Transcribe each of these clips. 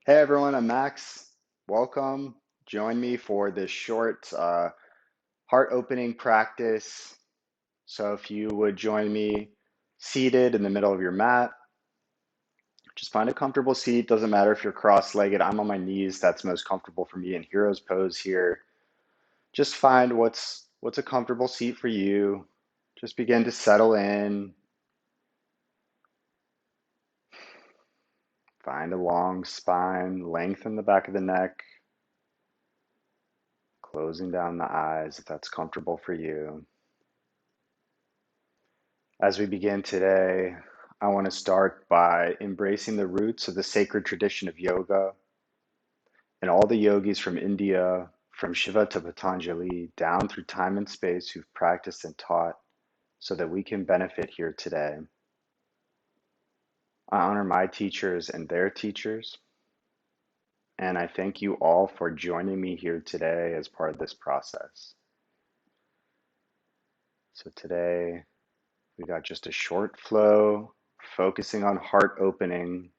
Hey everyone, I'm Max. Welcome. Join me for this short heart opening practice. So, if you would join me seated in the middle of your mat, just find a comfortable seat. Doesn't matter if you're cross legged, I'm on my knees. That's most comfortable for me in hero's pose here. Just find what's a comfortable seat for you. Just begin to settle in. Find a long spine, lengthen the back of the neck, closing down the eyes if that's comfortable for you. As we begin today, I want to start by embracing the roots of the sacred tradition of yoga and all the yogis from India, from Shiva to Patanjali, down through time and space who've practiced and taught so that we can benefit here today. I honor my teachers and their teachers, and I thank you all for joining me here today as part of this process. So today, we got just a short flow, focusing on heart opening.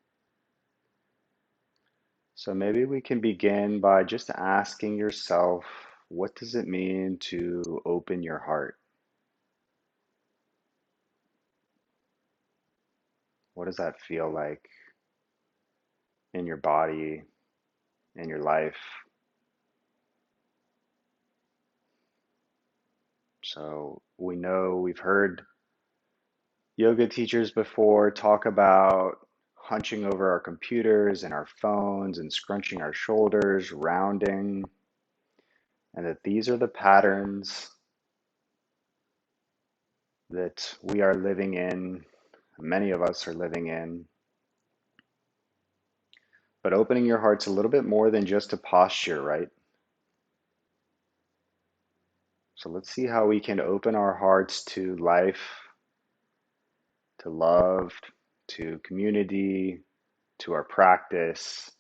So maybe we can begin by just asking yourself, what does it mean to open your heart? What does that feel like in your body, in your life? So we know we've heard yoga teachers before talk about hunching over our computers and our phones and scrunching our shoulders, rounding, and that these are the patterns that we are living in, many of us are living in. But opening your heart's a little bit more than just a posture, right? So let's see how we can open our hearts to life, to love, to community, to our practice.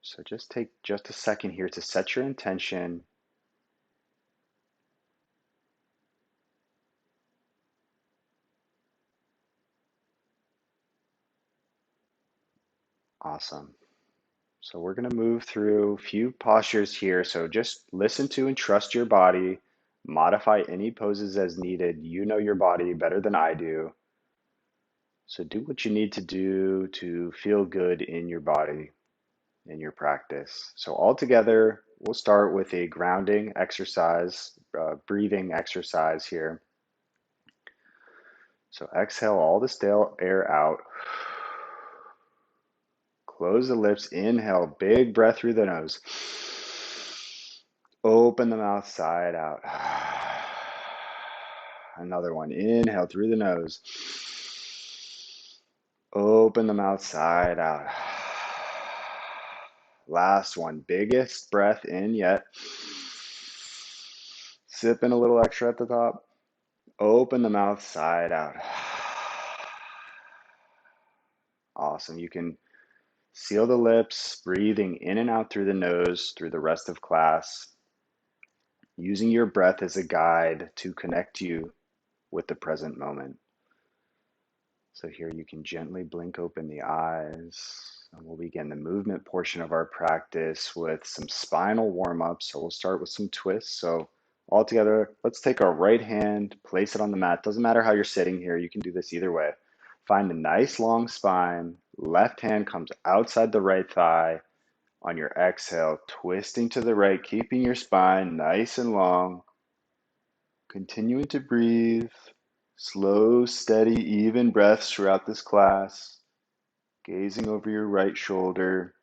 So just take just a second here to set your intention. Awesome. So we're going to move through a few postures here. So just listen to and trust your body. Modify any poses as needed. You know your body better than I do. So do what you need to do to feel good in your body, in your practice. So all together, we'll start with a grounding exercise, breathing exercise here. So exhale all the stale air out. Close the lips. Inhale, big breath through the nose. Open the mouth side out. Another one. Inhale through the nose. Open the mouth side out. Last one. Biggest breath in yet. Sipping a little extra at the top. Open the mouth side out. Awesome. You can seal the lips, breathing in and out through the nose through the rest of class, using your breath as a guide to connect you with the present moment. So here you can gently blink open the eyes. And we'll begin the movement portion of our practice with some spinal warm-ups. So we'll start with some twists. So all together, let's take our right hand, place it on the mat. Doesn't matter how you're sitting here. You can do this either way. Find a nice long spine. Left hand comes outside the right thigh. On your exhale, twisting to the right, keeping your spine nice and long. Continuing to breathe. Slow, steady, even breaths throughout this class. Gazing over your right shoulder.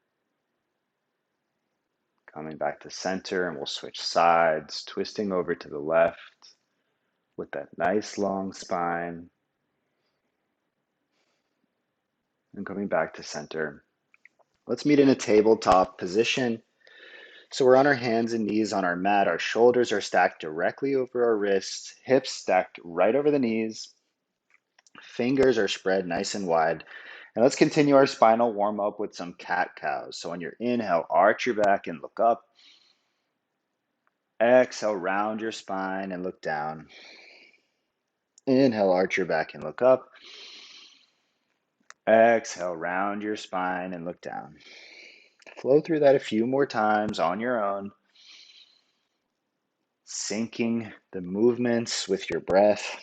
Coming back to center, and we'll switch sides, twisting over to the left with that nice long spine. And coming back to center. Let's meet in a tabletop position. So we're on our hands and knees on our mat. Our shoulders are stacked directly over our wrists, hips stacked right over the knees. Fingers are spread nice and wide. And let's continue our spinal warm up with some cat cows. So on your inhale, arch your back and look up. Exhale, round your spine and look down. Inhale, arch your back and look up. Exhale, round your spine and look down. Flow through that a few more times on your own, syncing the movements with your breath.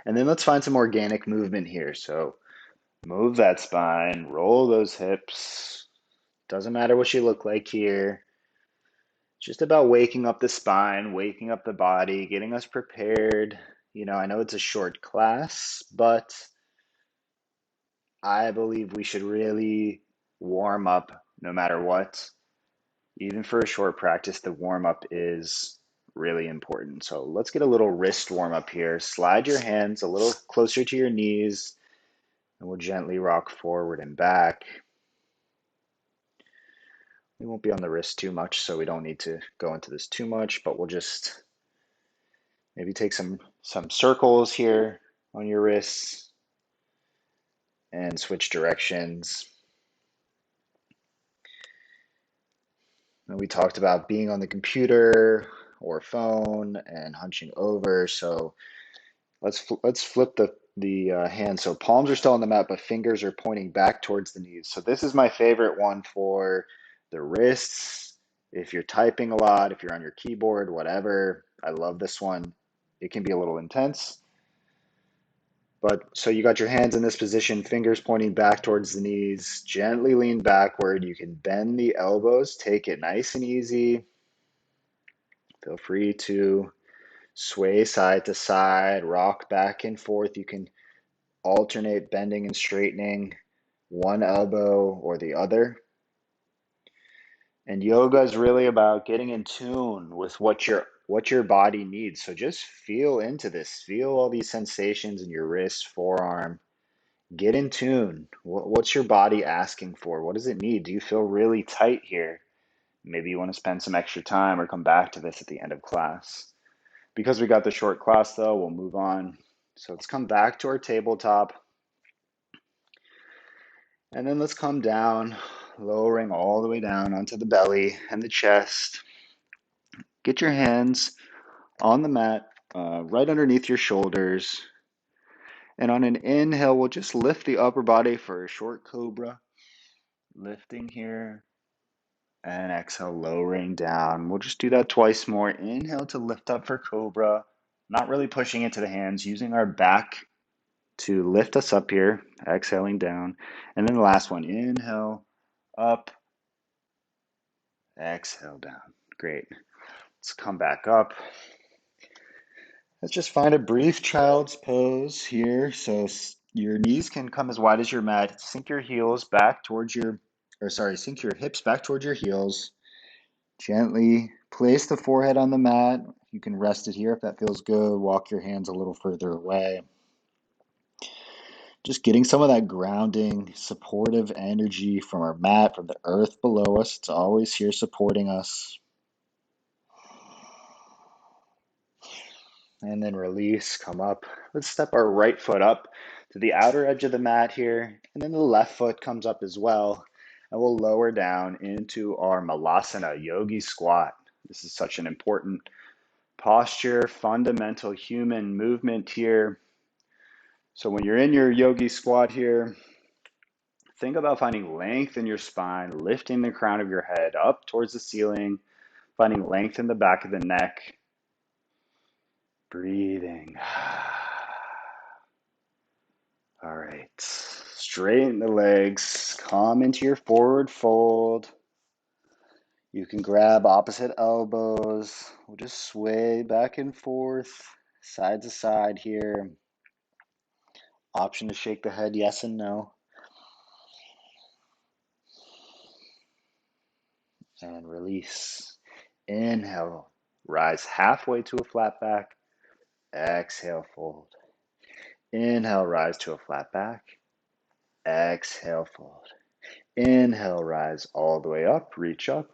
And then let's find some organic movement here. So move that spine, roll those hips. Doesn't matter what you look like here. Just about waking up the spine, waking up the body, getting us prepared. I know it's a short class, but I believe we should really warm up no matter what. Even for a short practice, the warm up is really important. So let's get a little wrist warm up here. Slide your hands a little closer to your knees, and we'll gently rock forward and back. We won't be on the wrist too much, so we don't need to go into this too much, but we'll just maybe take some circles here on your wrists and switch directions. And we talked about being on the computer or phone and hunching over. So let's flip the hands. So palms are still on the mat, but fingers are pointing back towards the knees. So this is my favorite one for the wrists. If you're typing a lot, if you're on your keyboard, whatever, I love this one. It can be a little intense. But so you got your hands in this position, fingers pointing back towards the knees, gently lean backward. You can bend the elbows, take it nice and easy. Feel free to sway side to side, rock back and forth. You can alternate bending and straightening one elbow or the other. And yoga is really about getting in tune with what your body needs. So just feel into this. Feel all these sensations in your wrist, forearm. Get in tune. What's your body asking for? What does it need? Do you feel really tight here? Maybe you want to spend some extra time or come back to this at the end of class. Because we got the short class though, we'll move on. So let's come back to our tabletop. And then let's come down, lowering all the way down onto the belly and the chest. Get your hands on the mat, right underneath your shoulders. And on an inhale, we'll just lift the upper body for a short cobra. Lifting here. And exhale, lowering down. We'll just do that twice more. Inhale to lift up for cobra. Not really pushing into the hands, using our back to lift us up here. Exhaling down. And then the last one. Inhale, up. Exhale down. Great. Let's come back up. Let's just find a brief child's pose here. So your knees can come as wide as your mat. Sink your heels back towards sink your hips back towards your heels. Gently place the forehead on the mat. You can rest it here if that feels good. Walk your hands a little further away. Just getting some of that grounding, supportive energy from our mat, from the earth below us. It's always here supporting us. And then release, come up. Let's step our right foot up to the outer edge of the mat here. And then the left foot comes up as well. And we'll lower down into our Malasana yogi squat. This is such an important posture, fundamental human movement here. So when you're in your yogi squat here, think about finding length in your spine, lifting the crown of your head up towards the ceiling, finding length in the back of the neck, breathing. All right, straighten the legs, come into your forward fold. You can grab opposite elbows. We'll just sway back and forth, side to side here. Option to shake the head, yes and no. And release. Inhale, rise halfway to a flat back. Exhale, fold. Inhale, rise to a flat back. Exhale, fold. Inhale, rise all the way up, reach up.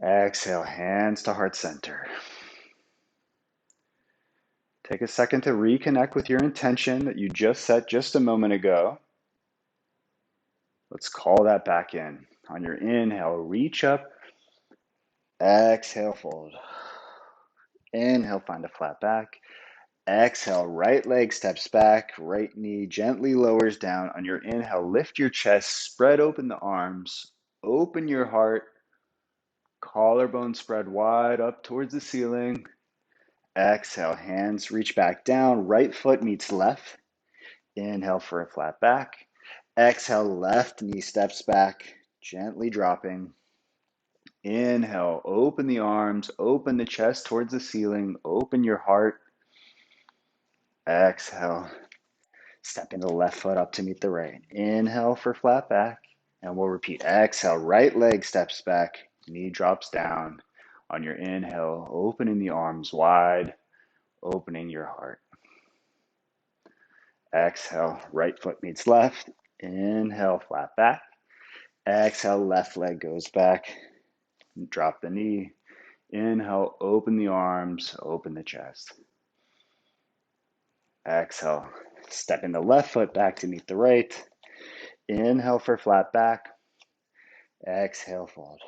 Exhale, hands to heart center. Take a second to reconnect with your intention that you just set just a moment ago. Let's call that back in. On your inhale, reach up. Exhale, fold. Inhale, find a flat back. Exhale, right leg steps back, right knee gently lowers down. On your inhale, lift your chest, spread open the arms, open your heart, collarbone spread wide up towards the ceiling. Exhale, hands reach back down, right foot meets left. Inhale for a flat back. Exhale, left knee steps back, gently dropping. Inhale, open the arms, open the chest towards the ceiling, open your heart. Exhale, stepping the left foot up to meet the right. Inhale for flat back, and we'll repeat. Exhale, right leg steps back, knee drops down. On your inhale, opening the arms wide, opening your heart. Exhale, right foot meets left. Inhale, flat back. Exhale, left leg goes back. Drop the knee. Inhale, open the arms, open the chest. Exhale, stepping the left foot back to meet the right. Inhale for flat back. Exhale, fold.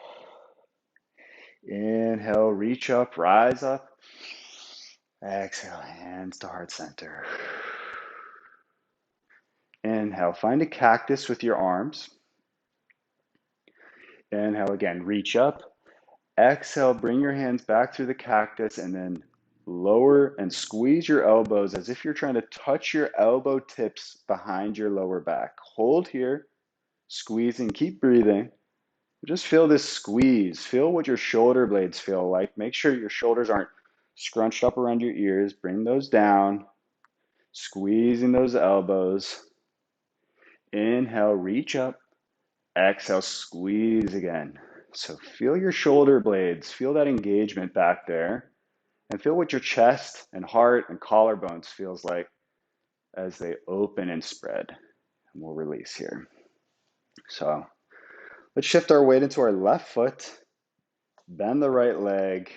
Inhale, reach up, rise up. Exhale, hands to heart center. Inhale, find a cactus with your arms. Inhale again, reach up. Exhale, bring your hands back through the cactus and then lower and squeeze your elbows as if you're trying to touch your elbow tips behind your lower back. Hold here, squeeze and keep breathing. Just feel this squeeze. Feel what your shoulder blades feel like. Make sure your shoulders aren't scrunched up around your ears. Bring those down. Squeezing those elbows. Inhale, reach up. Exhale, squeeze again. So feel your shoulder blades. Feel that engagement back there. And feel what your chest and heart and collarbones feels like as they open and spread. And we'll release here. So let's shift our weight into our left foot. Bend the right leg.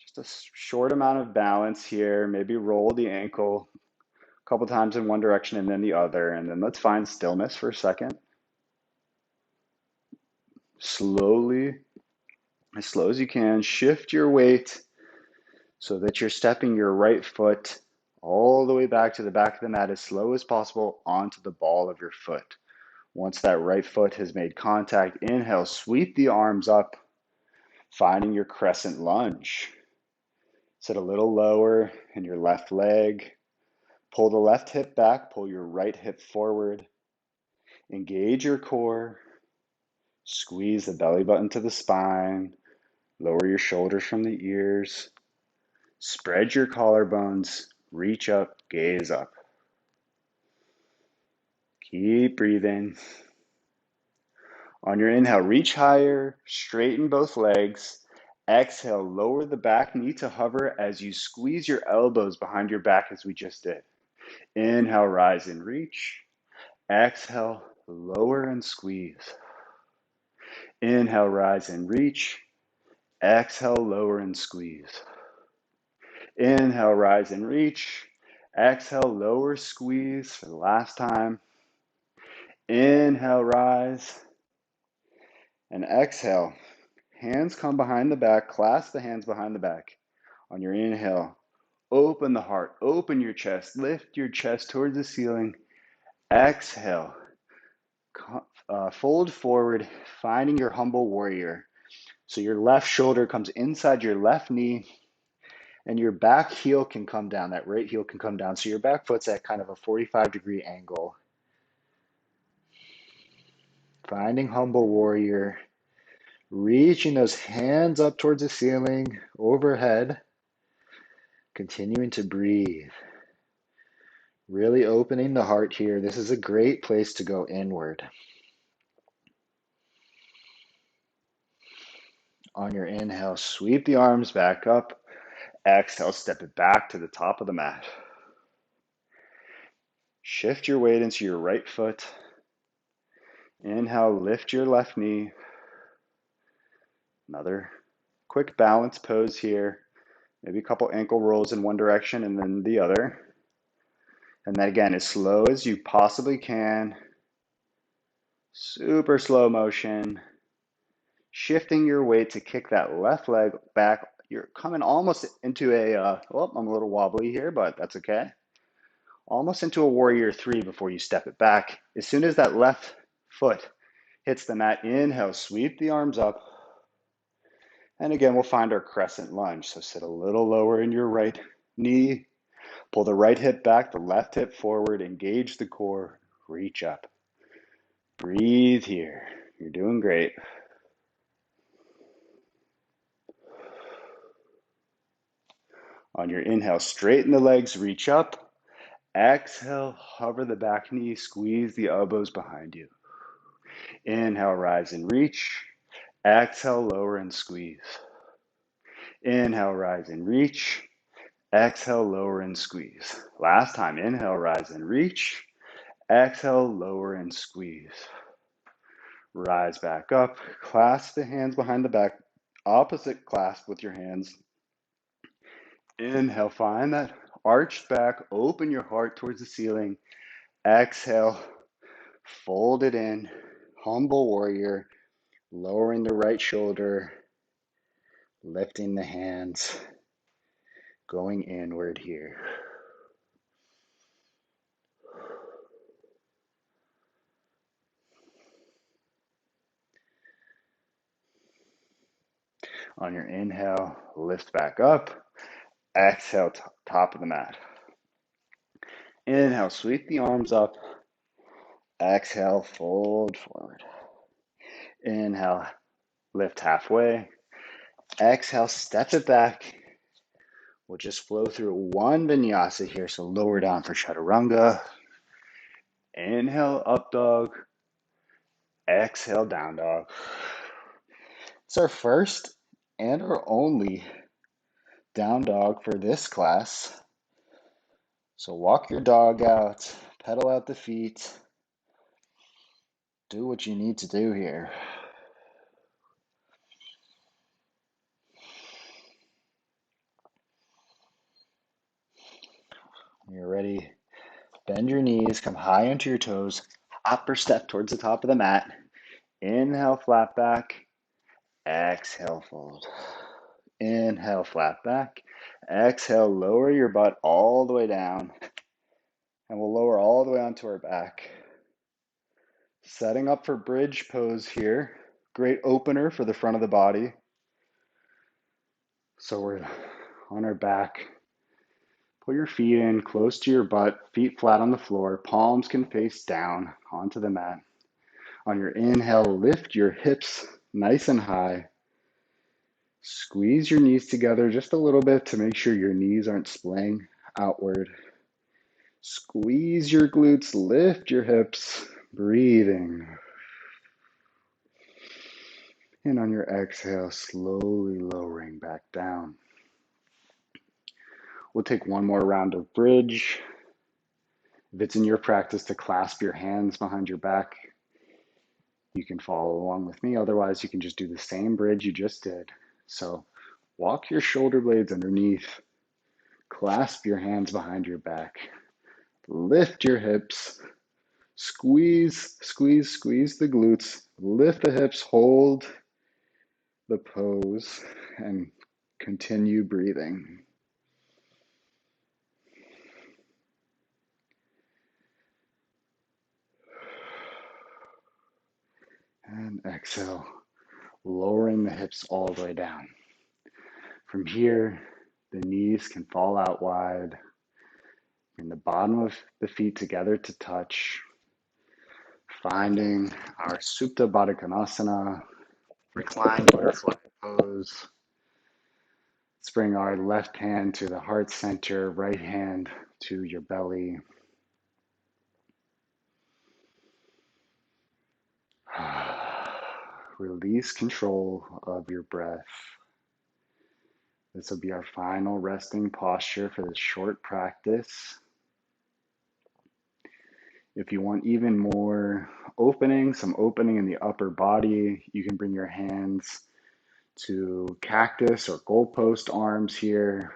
Just a short amount of balance here. Maybe roll the ankle a couple times in one direction and then the other. And then let's find stillness for a second. Slowly, as slow as you can, shift your weight so that you're stepping your right foot all the way back to the back of the mat as slow as possible onto the ball of your foot. Once that right foot has made contact, inhale, sweep the arms up, finding your crescent lunge. Sit a little lower in your left leg. Pull the left hip back, pull your right hip forward. Engage your core. Squeeze the belly button to the spine. Lower your shoulders from the ears. Spread your collarbones. Reach up, gaze up. Keep breathing. On your inhale, reach higher, straighten both legs. Exhale, lower the back knee to hover as you squeeze your elbows behind your back as we just did. Inhale, rise and reach. Exhale, lower and squeeze. Inhale, rise and reach. Exhale, lower and squeeze. Inhale, rise and reach. Exhale, lower, squeeze for the last time. Inhale, rise. And exhale. Hands come behind the back. Clasp the hands behind the back. On your inhale, open the heart. Open your chest. Lift your chest towards the ceiling. Exhale. Fold forward, finding your humble warrior. So your left shoulder comes inside your left knee and your back heel can come down. That right heel can come down. So your back foot's at kind of a 45-degree angle. Finding humble warrior. Reaching those hands up towards the ceiling, overhead. Continuing to breathe. Really opening the heart here. This is a great place to go inward. On your inhale, sweep the arms back up. Exhale, step it back to the top of the mat. Shift your weight into your right foot. Inhale, lift your left knee. Another quick balance pose here. Maybe a couple ankle rolls in one direction and then the other. And then again, as slow as you possibly can. Super slow motion. Shifting your weight to kick that left leg back. You're coming almost into oh, I'm a little wobbly here, but that's okay. Almost into a warrior three before you step it back. As soon as that left foot hits the mat, inhale, sweep the arms up. And again, we'll find our crescent lunge. So sit a little lower in your right knee. Pull the right hip back, the left hip forward, engage the core, reach up. Breathe here. You're doing great. On your inhale, straighten the legs, reach up. Exhale, hover the back knee, squeeze the elbows behind you. Inhale, rise and reach. Exhale, lower and squeeze. Inhale, rise and reach. Exhale, lower and squeeze. Last time, inhale, rise and reach. Exhale, lower and squeeze. Rise back up. Clasp the hands behind the back. Opposite clasp with your hands. Inhale, find that arched back. Open your heart towards the ceiling. Exhale, fold it in. Humble warrior. Lowering the right shoulder. Lifting the hands. Going inward here. On your inhale, lift back up. Exhale, top of the mat. Inhale, sweep the arms up. Exhale, fold forward. Inhale, lift halfway. Exhale, step it back. We'll just flow through one vinyasa here. So lower down for chaturanga. Inhale, up dog. Exhale, down dog. It's our first and our only down dog for this class. So walk your dog out, pedal out the feet. Do what you need to do here. When you're ready, bend your knees, come high onto your toes, upper step towards the top of the mat. Inhale, flat back. Exhale, fold. Inhale, flat back. Exhale, lower your butt all the way down. And we'll lower all the way onto our back. Setting up for bridge pose here. Great opener for the front of the body. So we're on our back. Pull your feet in close to your butt, feet flat on the floor. Palms can face down onto the mat. On your inhale, lift your hips nice and high. Squeeze your knees together just a little bit to make sure your knees aren't splaying outward. Squeeze your glutes, lift your hips, breathing. And on your exhale, slowly lowering back down. We'll take one more round of bridge. If it's in your practice to clasp your hands behind your back, you can follow along with me. Otherwise, you can just do the same bridge you just did. So walk your shoulder blades underneath. Clasp your hands behind your back. Lift your hips. Squeeze, squeeze, squeeze the glutes. Lift the hips. Hold the pose and continue breathing. And exhale, lowering the hips all the way down. From here, the knees can fall out wide. Bring the bottom of the feet together to touch. Finding our Supta Baddha Konasana, reclined butterfly pose. Let's bring our left hand to the heart center, right hand to your belly. Release control of your breath. This will be our final resting posture for this short practice. If you want even more opening, some opening in the upper body, you can bring your hands to cactus or goalpost arms here.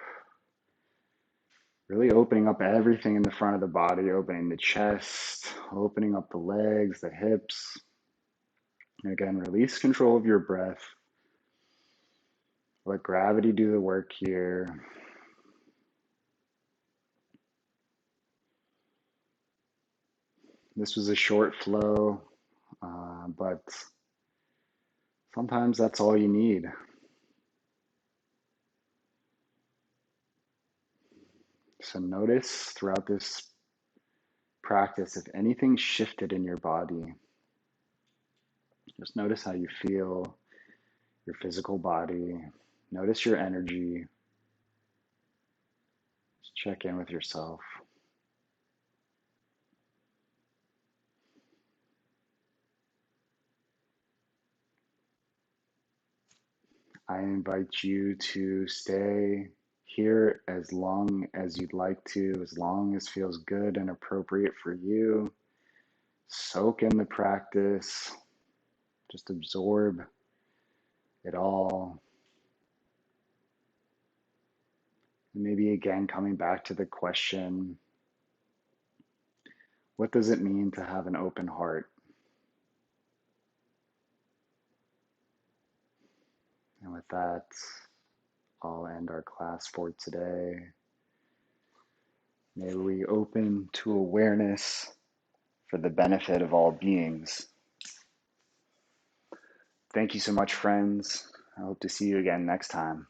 Really opening up everything in the front of the body, opening the chest, opening up the legs, the hips. And again, release control of your breath. Let gravity do the work here. This was a short flow, but sometimes that's all you need. So notice throughout this practice if anything shifted in your body. Just notice how you feel, your physical body. Notice your energy. Just check in with yourself. I invite you to stay here as long as you'd like to, as long as feels good and appropriate for you. Soak in the practice. Just absorb it all. And maybe again, coming back to the question, what does it mean to have an open heart? And with that, I'll end our class for today. May we open to awareness for the benefit of all beings. Thank you so much, friends. I hope to see you again next time.